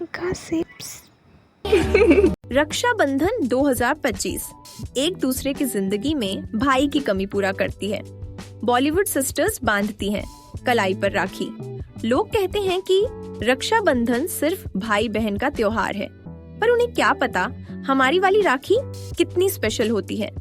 Gossips. Rakshabandhan 2025 एक दूसरे की जिंदगी में भाई की कमी पूरा करती है। बॉलीवुड सिस्टर्स बांधती हैं कलाई पर राखी। लोग कहते हैं कि रक्षाबंधन सिर्फ भाई बहन का त्योहार है, पर उन्हें क्या पता हमारी वाली राखी कितनी स्पेशल होती है।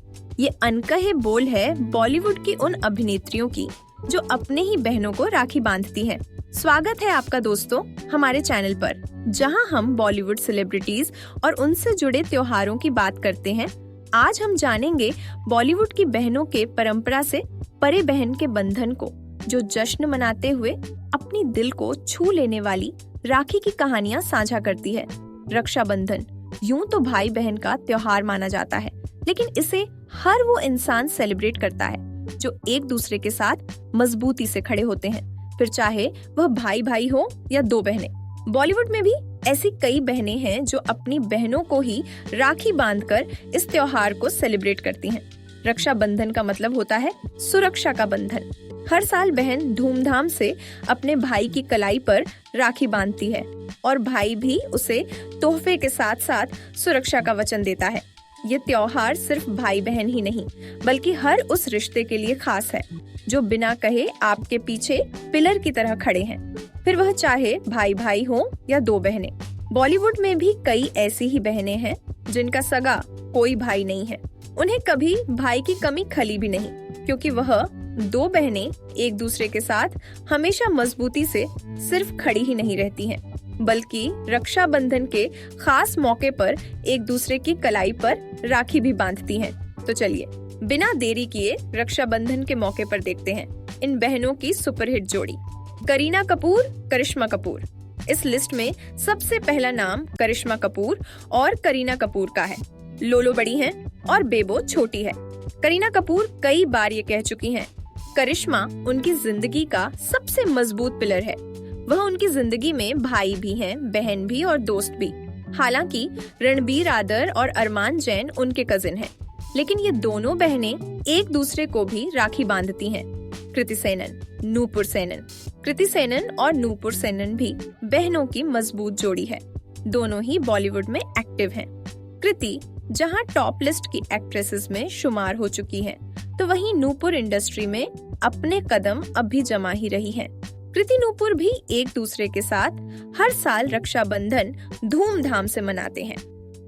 ये अनकहे बोल है बॉलीवुड की उन अभिनेत्रियों की जो अपने ही बहनों को राखी बांधती हैं। स्वागत है आपका दोस्तों हमारे चैनल पर, जहां हम बॉलीवुड सेलिब्रिटीज और उनसे जुड़े त्योहारों की बात करते हैं। आज हम जानेंगे बॉलीवुड की बहनों के परंपरा से परे बहन के बंधन को, जो जश्न मनाते हुए अपनी दिल को छू लेने वाली राखी की कहानियां साझा करती है। रक्षाबंधन यूं तो भाई बहन का त्योहार माना जाता है, लेकिन इसे हर वो इंसान सेलिब्रेट करता है जो एक दूसरे के साथ मजबूती से खड़े होते हैं, फिर चाहे वह भाई भाई हो या दो बहनें। बॉलीवुड में भी ऐसी कई बहनें हैं जो अपनी बहनों को ही राखी बांधकर इस त्योहार को सेलिब्रेट करती हैं। रक्षाबंधन का मतलब होता है सुरक्षा का बंधन। हर साल बहन धूमधाम से अपने भाई की कलाई पर राखी बांधती है और भाई भी उसे तोहफे के साथ साथ सुरक्षा का वचन देता है। ये त्योहार सिर्फ भाई बहन ही नहीं, बल्कि हर उस रिश्ते के लिए खास है जो बिना कहे आपके पीछे पिलर की तरह खड़े हैं, फिर वह चाहे भाई भाई हो या दो बहनें। बॉलीवुड में भी कई ऐसी ही बहनें हैं जिनका सगा कोई भाई नहीं है। उन्हें कभी भाई की कमी खली भी नहीं, क्योंकि वह दो बहनें एक दूसरे के साथ हमेशा मजबूती से सिर्फ खड़ी ही नहीं रहती हैं, बल्कि रक्षाबंधन के खास मौके पर एक दूसरे की कलाई पर राखी भी बांधती हैं। तो चलिए बिना देरी किए रक्षाबंधन के मौके पर देखते हैं इन बहनों की सुपरहिट जोड़ी, करीना कपूर, करिश्मा कपूर। इस लिस्ट में सबसे पहला नाम करिश्मा कपूर और करीना कपूर का है। लोलो बड़ी हैं और बेबो छोटी है। करीना कपूर कई बार ये कह चुकी हैं, करिश्मा उनकी जिंदगी का सबसे मजबूत पिलर है। वह उनकी जिंदगी में भाई भी हैं, बहन भी और दोस्त भी। हालांकि रणबीर आदर और अरमान जैन उनके कजिन हैं, लेकिन ये दोनों बहनें एक दूसरे को भी राखी बांधती हैं। कृति सेनन, नूपुर सेनन। कृति सेनन और नूपुर सेनन भी बहनों की मजबूत जोड़ी है। दोनों ही बॉलीवुड में एक्टिव हैं। कृति जहां टॉप लिस्ट की एक्ट्रेसेस में शुमार हो चुकी हैं, तो वहीं नूपुर इंडस्ट्री में अपने कदम अब भी जमा ही रही हैं। कृति नूपुर भी एक दूसरे के साथ हर साल रक्षाबंधन धूमधाम से मनाते हैं।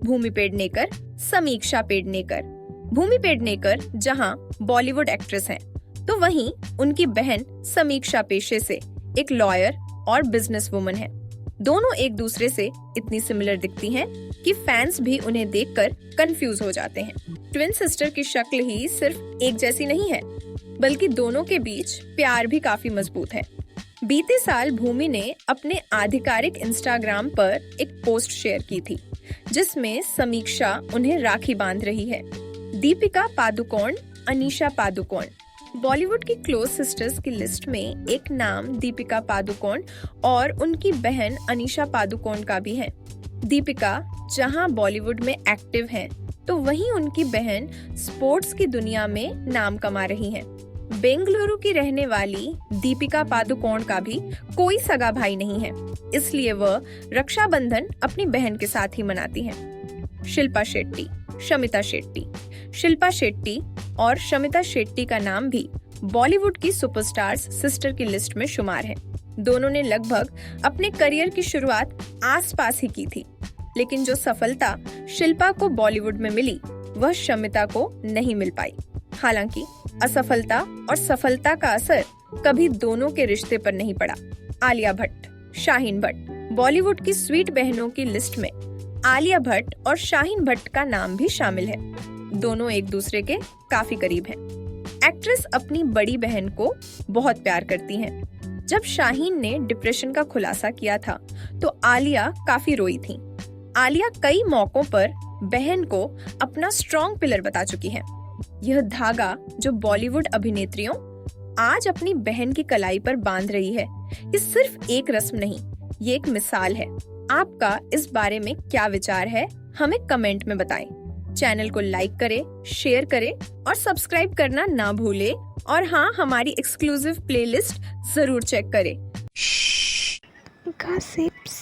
भूमि पेडनेकर, समीक्षा पेडनेकर। भूमि पेडनेकर जहां बॉलीवुड एक्ट्रेस हैं, तो वहीं उनकी बहन समीक्षा पेशे से एक लॉयर और बिजनेस वुमन है। दोनों एक दूसरे से इतनी सिमिलर दिखती हैं कि फैंस भी उन्हें देखकर कंफ्यूज हो जाते हैं। ट्विन सिस्टर की शक्ल ही सिर्फ एक जैसी नहीं है, बल्कि दोनों के बीच प्यार भी काफी मजबूत है। बीते साल भूमि ने अपने आधिकारिक इंस्टाग्राम पर एक पोस्ट शेयर की थी, जिसमें समीक्षा उन्हें राखी बांध रही है। दीपिका पादुकोण, अनीशा पादुकोण। बॉलीवुड की क्लोज सिस्टर्स की लिस्ट में एक नाम दीपिका पादुकोण और उनकी बहन अनीशा पादुकोण का भी है। दीपिका जहां बॉलीवुड में एक्टिव हैं, तो वहीं उनकी बहन स्पोर्ट्स की दुनिया में नाम कमा रही हैं। बेंगलुरु की रहने वाली दीपिका पादुकोण का भी कोई सगा भाई नहीं है, इसलिए वह रक्षाबंधन अपनी बहन के साथ ही मनाती हैं। शिल्पा शेट्टी, शमिता शेट्टी। शिल्पा शेट्टी और शमिता शेट्टी का नाम भी बॉलीवुड की सुपरस्टार्स सिस्टर की लिस्ट में शुमार है। दोनों ने लगभग अपने करियर की शुरुआत आसपास ही की थी, लेकिन जो सफलता शिल्पा को बॉलीवुड में मिली, वह शमिता को नहीं मिल पाई। हालांकि असफलता और सफलता का असर कभी दोनों के रिश्ते पर नहीं पड़ा। आलिया भट्ट, शाहीन भट्ट। बॉलीवुड की स्वीट बहनों की लिस्ट में आलिया भट्ट और शाहीन भट्ट का नाम भी शामिल है। दोनों एक दूसरे के काफी करीब हैं। एक्ट्रेस अपनी बड़ी बहन को बहुत प्यार करती हैं। जब शाहीन ने डिप्रेशन का खुलासा किया था, तो आलिया काफी रोई थी। आलिया कई मौकों पर बहन को अपना स्ट्रॉन्ग पिलर बता चुकी है। यह धागा जो बॉलीवुड अभिनेत्रियों आज अपनी बहन की कलाई पर बांध रही है, ये सिर्फ एक रस्म नहीं, ये एक मिसाल है। आपका इस बारे में क्या विचार है, हमें कमेंट में बताएं। चैनल को लाइक करें, शेयर करें और सब्सक्राइब करना ना भूलें। और हाँ, हमारी एक्सक्लूसिव प्लेलिस्ट जरूर चेक करें। Gossips.